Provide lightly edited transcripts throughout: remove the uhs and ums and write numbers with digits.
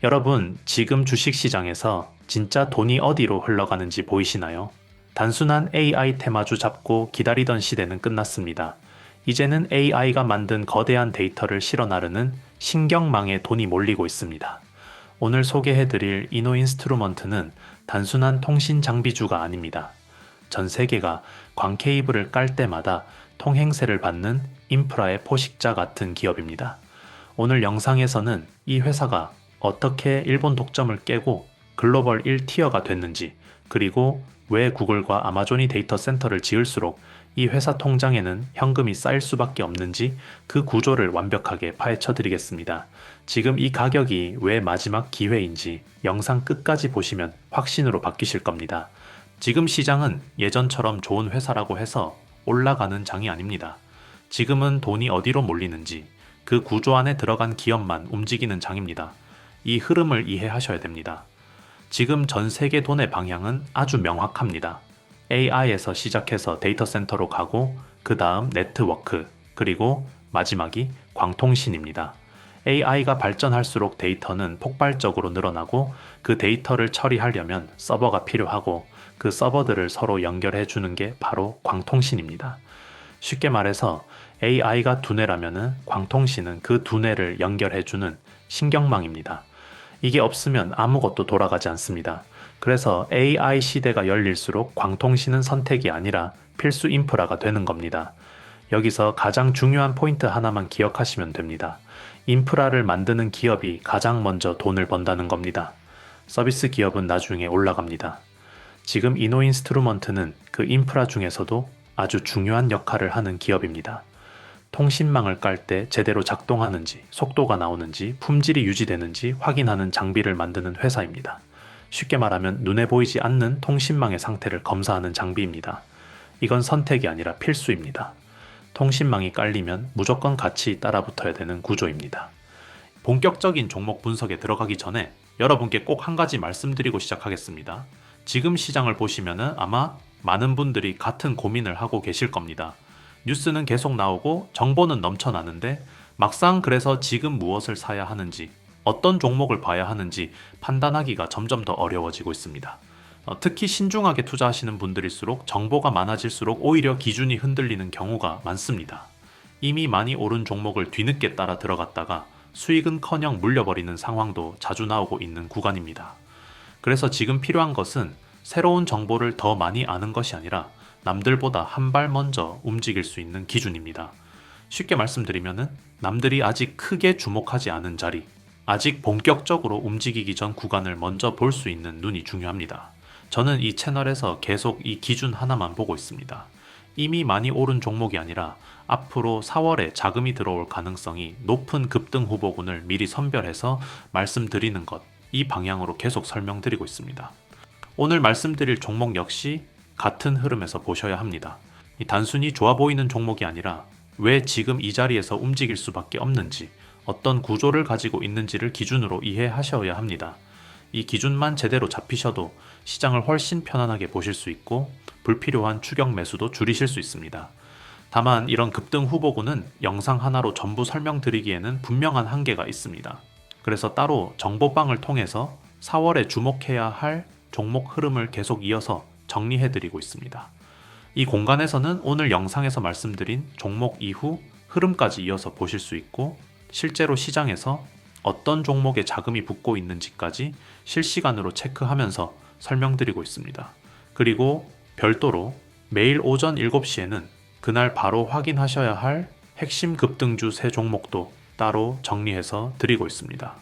여러분, 지금 주식시장에서 진짜 돈이 어디로 흘러가는지 보이시나요? 단순한 AI 테마주 잡고 기다리던 시대는 끝났습니다. 이제는 AI가 만든 거대한 데이터를 실어 나르는 신경망에 돈이 몰리고 있습니다. 오늘 소개해드릴 이노인스트루먼트는 단순한 통신 장비주가 아닙니다. 전 세계가 광 케이블을 깔 때마다 통행세를 받는 인프라의 포식자 같은 기업입니다. 오늘 영상에서는 이 회사가 어떻게 일본 독점을 깨고 글로벌 1티어가 됐는지, 그리고 왜 구글과 아마존이 데이터 센터를 지을수록 이 회사 통장에는 현금이 쌓일 수밖에 없는지 그 구조를 완벽하게 파헤쳐 드리겠습니다. 지금 이 가격이 왜 마지막 기회인지 영상 끝까지 보시면 확신으로 바뀌실 겁니다. 지금 시장은 예전처럼 좋은 회사라고 해서 올라가는 장이 아닙니다. 지금은 돈이 어디로 몰리는지 그 구조 안에 들어간 기업만 움직이는 장입니다. 이 흐름을 이해하셔야 됩니다. 지금 전 세계 돈의 방향은 아주 명확합니다. AI에서 시작해서 데이터 센터로 가고 그 다음 네트워크, 그리고 마지막이 광통신입니다. AI가 발전할수록 데이터는 폭발적으로 늘어나고 그 데이터를 처리하려면 서버가 필요하고 그 서버들을 서로 연결해 주는 게 바로 광통신입니다. 쉽게 말해서 AI가 두뇌라면 광통신은 그 두뇌를 연결해 주는 신경망입니다. 이게 없으면 아무것도 돌아가지 않습니다. 그래서 AI 시대가 열릴수록 광통신은 선택이 아니라 필수 인프라가 되는 겁니다. 여기서 가장 중요한 포인트 하나만 기억하시면 됩니다. 인프라를 만드는 기업이 가장 먼저 돈을 번다는 겁니다. 서비스 기업은 나중에 올라갑니다. 지금 이노인스트루먼트는 그 인프라 중에서도 아주 중요한 역할을 하는 기업입니다. 통신망을 깔 때 제대로 작동하는지, 속도가 나오는지, 품질이 유지되는지 확인하는 장비를 만드는 회사입니다. 쉽게 말하면 눈에 보이지 않는 통신망의 상태를 검사하는 장비입니다. 이건 선택이 아니라 필수입니다. 통신망이 깔리면 무조건 같이 따라붙어야 되는 구조입니다. 본격적인 종목 분석에 들어가기 전에 여러분께 꼭 한 가지 말씀드리고 시작하겠습니다. 지금 시장을 보시면은 아마 많은 분들이 같은 고민을 하고 계실 겁니다. 뉴스는 계속 나오고 정보는 넘쳐나는데 막상 그래서 지금 무엇을 사야 하는지, 어떤 종목을 봐야 하는지 판단하기가 점점 더 어려워지고 있습니다. 특히 신중하게 투자하시는 분들일수록 정보가 많아질수록 오히려 기준이 흔들리는 경우가 많습니다. 이미 많이 오른 종목을 뒤늦게 따라 들어갔다가 수익은커녕 물려버리는 상황도 자주 나오고 있는 구간입니다. 그래서 지금 필요한 것은 새로운 정보를 더 많이 아는 것이 아니라 남들보다 한 발 먼저 움직일 수 있는 기준입니다. 쉽게 말씀드리면은 남들이 아직 크게 주목하지 않은 자리, 아직 본격적으로 움직이기 전 구간을 먼저 볼 수 있는 눈이 중요합니다. 저는 이 채널에서 계속 이 기준 하나만 보고 있습니다. 이미 많이 오른 종목이 아니라 앞으로 4월에 자금이 들어올 가능성이 높은 급등 후보군을 미리 선별해서 말씀드리는 것, 이 방향으로 계속 설명드리고 있습니다. 오늘 말씀드릴 종목 역시 같은 흐름에서 보셔야 합니다. 단순히 좋아 보이는 종목이 아니라 왜 지금 이 자리에서 움직일 수밖에 없는지, 어떤 구조를 가지고 있는지를 기준으로 이해하셔야 합니다. 이 기준만 제대로 잡히셔도 시장을 훨씬 편안하게 보실 수 있고 불필요한 추격 매수도 줄이실 수 있습니다. 다만 이런 급등 후보군은 영상 하나로 전부 설명드리기에는 분명한 한계가 있습니다. 그래서 따로 정보방을 통해서 4월에 주목해야 할 종목 흐름을 계속 이어서 정리해드리고 있습니다. 이 공간에서는 오늘 영상에서 말씀드린 종목 이후 흐름까지 이어서 보실 수 있고 실제로 시장에서 어떤 종목에 자금이 붙고 있는지까지 실시간으로 체크하면서 설명드리고 있습니다. 그리고 별도로 매일 오전 7시에는 그날 바로 확인하셔야 할 핵심 급등주 3종목도 따로 정리해서 드리고 있습니다.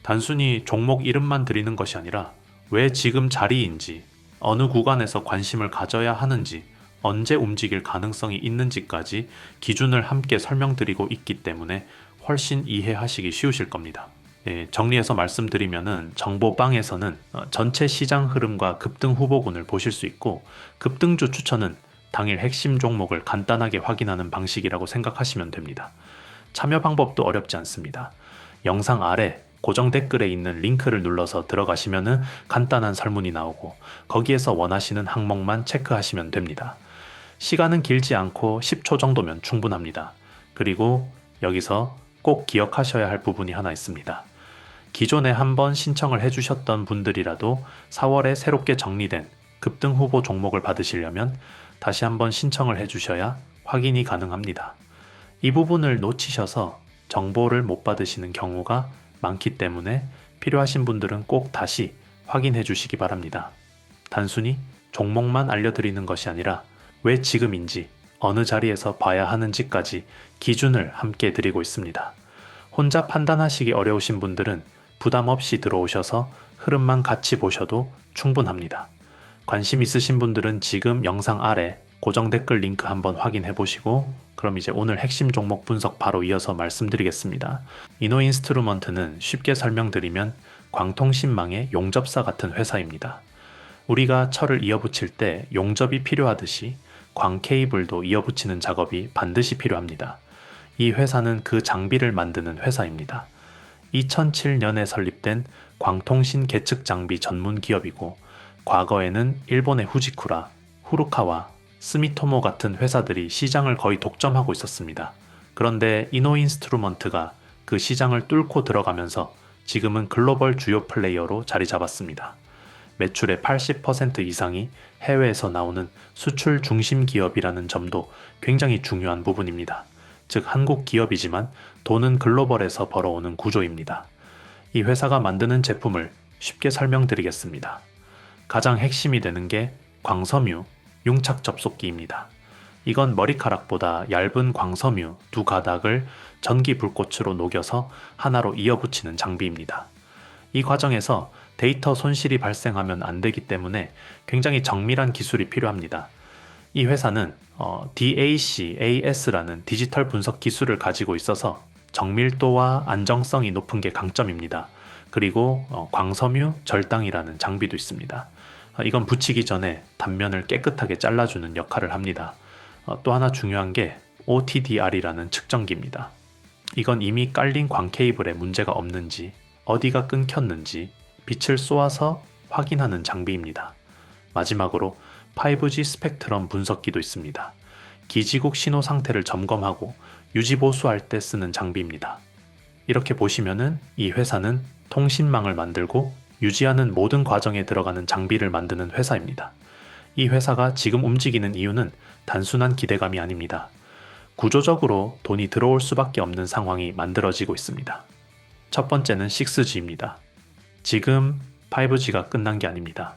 단순히 종목 이름만 드리는 것이 아니라 왜 지금 자리인지, 어느 구간에서 관심을 가져야 하는지, 언제 움직일 가능성이 있는지까지 기준을 함께 설명드리고 있기 때문에 훨씬 이해하시기 쉬우실 겁니다. 정리해서 말씀드리면은 정보방에서는 전체 시장 흐름과 급등 후보군을 보실 수 있고 급등주 추천은 당일 핵심 종목을 간단하게 확인하는 방식이라고 생각하시면 됩니다. 참여 방법도 어렵지 않습니다. 영상 아래 고정 댓글에 있는 링크를 눌러서 들어가시면은 간단한 설문이 나오고 거기에서 원하시는 항목만 체크하시면 됩니다. 시간은 길지 않고 10초 정도면 충분합니다. 그리고 여기서 꼭 기억하셔야 할 부분이 하나 있습니다. 기존에 한번 신청을 해주셨던 분들이라도 4월에 새롭게 정리된 급등 후보 종목을 받으시려면 다시 한번 신청을 해주셔야 확인이 가능합니다. 이 부분을 놓치셔서 정보를 못 받으시는 경우가 많기 때문에 필요하신 분들은 꼭 다시 확인해 주시기 바랍니다. 단순히 종목만 알려드리는 것이 아니라 왜 지금인지 어느 자리에서 봐야 하는지까지 기준을 함께 드리고 있습니다. 혼자 판단하시기 어려우신 분들은 부담 없이 들어오셔서 흐름만 같이 보셔도 충분합니다. 관심 있으신 분들은 지금 영상 아래 고정 댓글 링크 한번 확인해 보시고 그럼 이제 오늘 핵심 종목 분석 바로 이어서 말씀드리겠습니다. 이노인스트루먼트는 쉽게 설명드리면 광통신망의 용접사 같은 회사입니다. 우리가 철을 이어붙일 때 용접이 필요하듯이 광 케이블도 이어붙이는 작업이 반드시 필요합니다. 이 회사는 그 장비를 만드는 회사입니다. 2007년에 설립된 광통신 계측 장비 전문 기업이고 과거에는 일본의 후지쿠라, 후루카와 스미토모 같은 회사들이 시장을 거의 독점하고 있었습니다. 그런데 이노인스트루먼트가 그 시장을 뚫고 들어가면서 지금은 글로벌 주요 플레이어로 자리 잡았습니다. 매출의 80% 이상이 해외에서 나오는 수출 중심 기업이라는 점도 굉장히 중요한 부분입니다. 즉 한국 기업이지만 돈은 글로벌에서 벌어오는 구조입니다. 이 회사가 만드는 제품을 쉽게 설명드리겠습니다. 가장 핵심이 되는 게 광섬유 융착 접속기입니다. 이건 머리카락보다 얇은 광섬유 두 가닥을 전기 불꽃으로 녹여서 하나로 이어붙이는 장비입니다. 이 과정에서 데이터 손실이 발생하면 안 되기 때문에 굉장히 정밀한 기술이 필요합니다. 이 회사는 DAC-AS라는 디지털 분석 기술을 가지고 있어서 정밀도와 안정성이 높은 게 강점입니다. 그리고 광섬유 절당이라는 장비도 있습니다. 이건 붙이기 전에 단면을 깨끗하게 잘라주는 역할을 합니다. 또 하나 중요한 게 OTDR이라는 측정기입니다. 이건 이미 깔린 광 케이블에 문제가 없는지, 어디가 끊겼는지 빛을 쏘아서 확인하는 장비입니다. 마지막으로 5G 스펙트럼 분석기도 있습니다. 기지국 신호 상태를 점검하고 유지 보수할 때 쓰는 장비입니다. 이렇게 보시면은 이 회사는 통신망을 만들고 유지하는 모든 과정에 들어가는 장비를 만드는 회사입니다. 이 회사가 지금 움직이는 이유는 단순한 기대감이 아닙니다. 구조적으로 돈이 들어올 수밖에 없는 상황이 만들어지고 있습니다. 첫 번째는 6G입니다. 지금 5G가 끝난 게 아닙니다.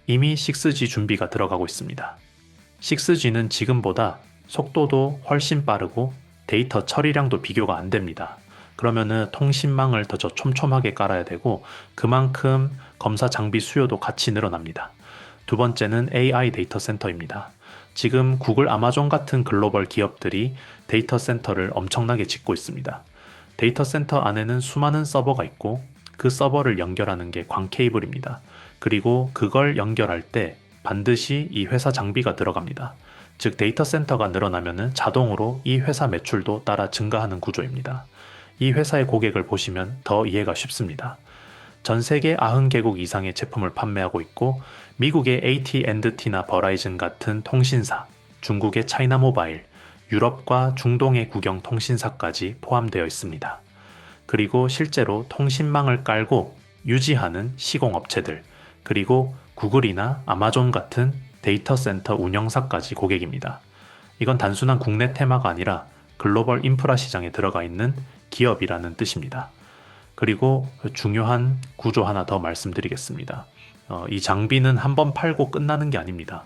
이미 6G 준비가 들어가고 있습니다. 6G는 지금보다 속도도 훨씬 빠르고 데이터 처리량도 비교가 안 됩니다. 그러면은 통신망을 더 촘촘하게 깔아야 되고 그만큼 검사 장비 수요도 같이 늘어납니다. 두 번째는 AI 데이터 센터입니다. 지금 구글, 아마존 같은 글로벌 기업들이 데이터 센터를 엄청나게 짓고 있습니다. 데이터 센터 안에는 수많은 서버가 있고 그 서버를 연결하는 게 광 케이블입니다. 그리고 그걸 연결할 때 반드시 이 회사 장비가 들어갑니다. 즉 데이터 센터가 늘어나면 자동으로 이 회사 매출도 따라 증가하는 구조입니다. 이 회사의 고객을 보시면 더 이해가 쉽습니다. 전 세계 90개국 이상의 제품을 판매하고 있고 미국의 AT&T나 버라이즌 같은 통신사, 중국의 차이나 모바일, 유럽과 중동의 국영 통신사까지 포함되어 있습니다. 그리고 실제로 통신망을 깔고 유지하는 시공업체들, 그리고 구글이나 아마존 같은 데이터 센터 운영사까지 고객입니다. 이건 단순한 국내 테마가 아니라 글로벌 인프라 시장에 들어가 있는 기업이라는 뜻입니다. 그리고 중요한 구조 하나 더 말씀드리겠습니다. 이 장비는 한번 팔고 끝나는 게 아닙니다.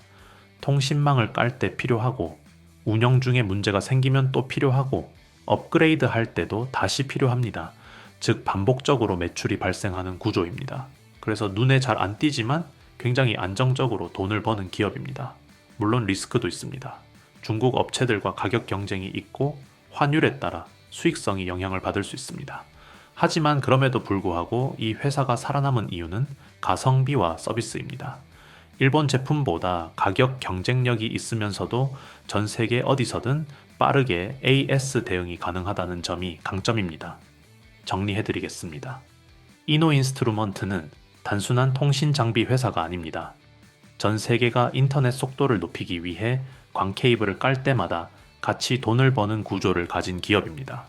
통신망을 깔 때 필요하고 운영 중에 문제가 생기면 또 필요하고 업그레이드 할 때도 다시 필요합니다. 즉 반복적으로 매출이 발생하는 구조입니다. 그래서 눈에 잘 안 띄지만 굉장히 안정적으로 돈을 버는 기업입니다. 물론 리스크도 있습니다. 중국 업체들과 가격 경쟁이 있고 환율에 따라 수익성이 영향을 받을 수 있습니다. 하지만 그럼에도 불구하고 이 회사가 살아남은 이유는 가성비와 서비스입니다. 일본 제품보다 가격 경쟁력이 있으면서도 전 세계 어디서든 빠르게 AS 대응이 가능하다는 점이 강점입니다. 정리해드리겠습니다. 이노인스트루먼트는 단순한 통신 장비 회사가 아닙니다. 전 세계가 인터넷 속도를 높이기 위해 광 케이블을 깔 때마다 같이 돈을 버는 구조를 가진 기업입니다.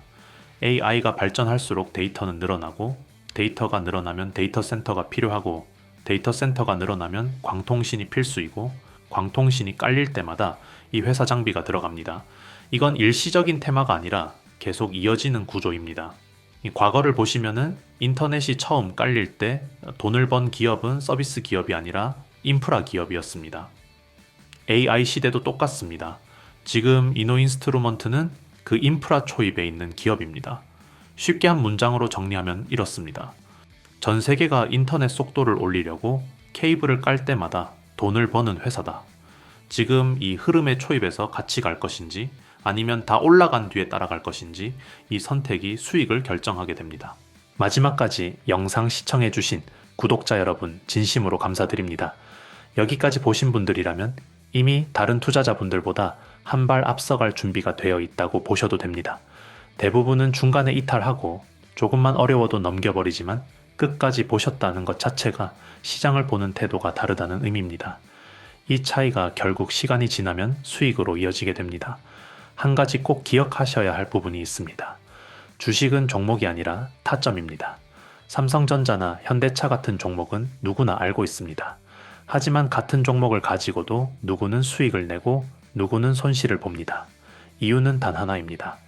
AI가 발전할수록 데이터는 늘어나고 데이터가 늘어나면 데이터 센터가 필요하고 데이터 센터가 늘어나면 광통신이 필수이고 광통신이 깔릴 때마다 이 회사 장비가 들어갑니다. 이건 일시적인 테마가 아니라 계속 이어지는 구조입니다. 이 과거를 보시면은 인터넷이 처음 깔릴 때 돈을 번 기업은 서비스 기업이 아니라 인프라 기업이었습니다. AI 시대도 똑같습니다. 지금 이노인스트루먼트는 그 인프라 초입에 있는 기업입니다. 쉽게 한 문장으로 정리하면 이렇습니다. 전 세계가 인터넷 속도를 올리려고 케이블을 깔 때마다 돈을 버는 회사다. 지금 이 흐름의 초입에서 같이 갈 것인지 아니면 다 올라간 뒤에 따라갈 것인지 이 선택이 수익을 결정하게 됩니다. 마지막까지 영상 시청해주신 구독자 여러분 진심으로 감사드립니다. 여기까지 보신 분들이라면 이미 다른 투자자분들보다 한 발 앞서갈 준비가 되어 있다고 보셔도 됩니다. 대부분은 중간에 이탈하고 조금만 어려워도 넘겨버리지만 끝까지 보셨다는 것 자체가 시장을 보는 태도가 다르다는 의미입니다. 이 차이가 결국 시간이 지나면 수익으로 이어지게 됩니다. 한 가지 꼭 기억하셔야 할 부분이 있습니다. 주식은 종목이 아니라 타점입니다. 삼성전자나 현대차 같은 종목은 누구나 알고 있습니다. 하지만 같은 종목을 가지고도 누구는 수익을 내고 누구는 손실을 봅니다. 이유는 단 하나입니다.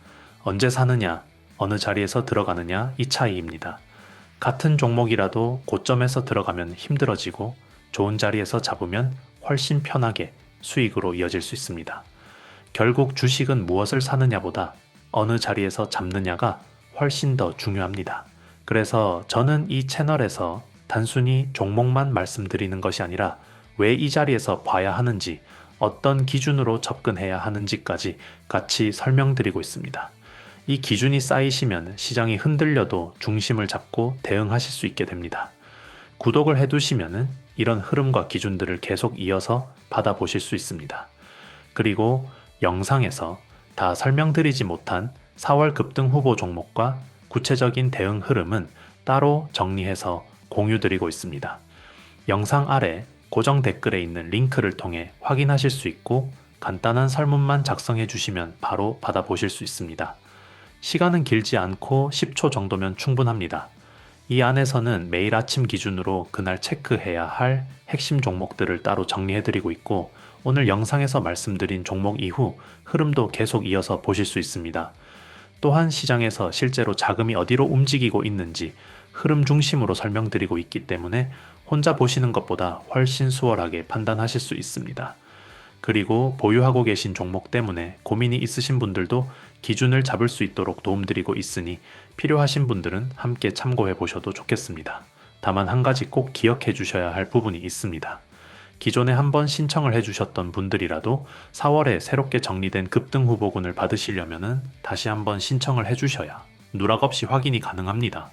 언제 사느냐, 어느 자리에서 들어가느냐 이 차이입니다. 같은 종목이라도 고점에서 들어가면 힘들어지고 좋은 자리에서 잡으면 훨씬 편하게 수익으로 이어질 수 있습니다. 결국 주식은 무엇을 사느냐보다 어느 자리에서 잡느냐가 훨씬 더 중요합니다. 그래서 저는 이 채널에서 단순히 종목만 말씀드리는 것이 아니라 왜 이 자리에서 봐야 하는지, 어떤 기준으로 접근해야 하는지까지 같이 설명드리고 있습니다. 이 기준이 쌓이시면 시장이 흔들려도 중심을 잡고 대응하실 수 있게 됩니다. 구독을 해두시면 이런 흐름과 기준들을 계속 이어서 받아보실 수 있습니다. 그리고 영상에서 다 설명드리지 못한 4월 급등 후보 종목과 구체적인 대응 흐름은 따로 정리해서 공유드리고 있습니다. 영상 아래 고정 댓글에 있는 링크를 통해 확인하실 수 있고 간단한 설문만 작성해 주시면 바로 받아보실 수 있습니다. 시간은 길지 않고 10초 정도면 충분합니다. 이 안에서는 매일 아침 기준으로 그날 체크해야 할 핵심 종목들을 따로 정리해드리고 있고 오늘 영상에서 말씀드린 종목 이후 흐름도 계속 이어서 보실 수 있습니다. 또한 시장에서 실제로 자금이 어디로 움직이고 있는지 흐름 중심으로 설명드리고 있기 때문에 혼자 보시는 것보다 훨씬 수월하게 판단하실 수 있습니다. 그리고 보유하고 계신 종목 때문에 고민이 있으신 분들도 기준을 잡을 수 있도록 도움드리고 있으니 필요하신 분들은 함께 참고해 보셔도 좋겠습니다. 다만 한 가지 꼭 기억해 주셔야 할 부분이 있습니다. 기존에 한번 신청을 해주셨던 분들이라도 4월에 새롭게 정리된 급등 후보군을 받으시려면 다시 한번 신청을 해주셔야 누락 없이 확인이 가능합니다.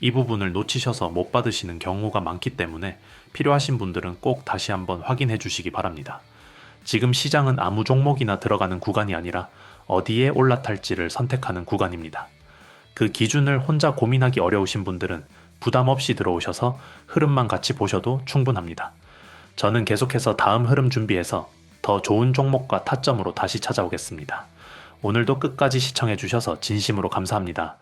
이 부분을 놓치셔서 못 받으시는 경우가 많기 때문에 필요하신 분들은 꼭 다시 한번 확인해 주시기 바랍니다. 지금 시장은 아무 종목이나 들어가는 구간이 아니라 어디에 올라탈지를 선택하는 구간입니다. 그 기준을 혼자 고민하기 어려우신 분들은 부담 없이 들어오셔서 흐름만 같이 보셔도 충분합니다. 저는 계속해서 다음 흐름 준비해서 더 좋은 종목과 타점으로 다시 찾아오겠습니다. 오늘도 끝까지 시청해 주셔서 진심으로 감사합니다.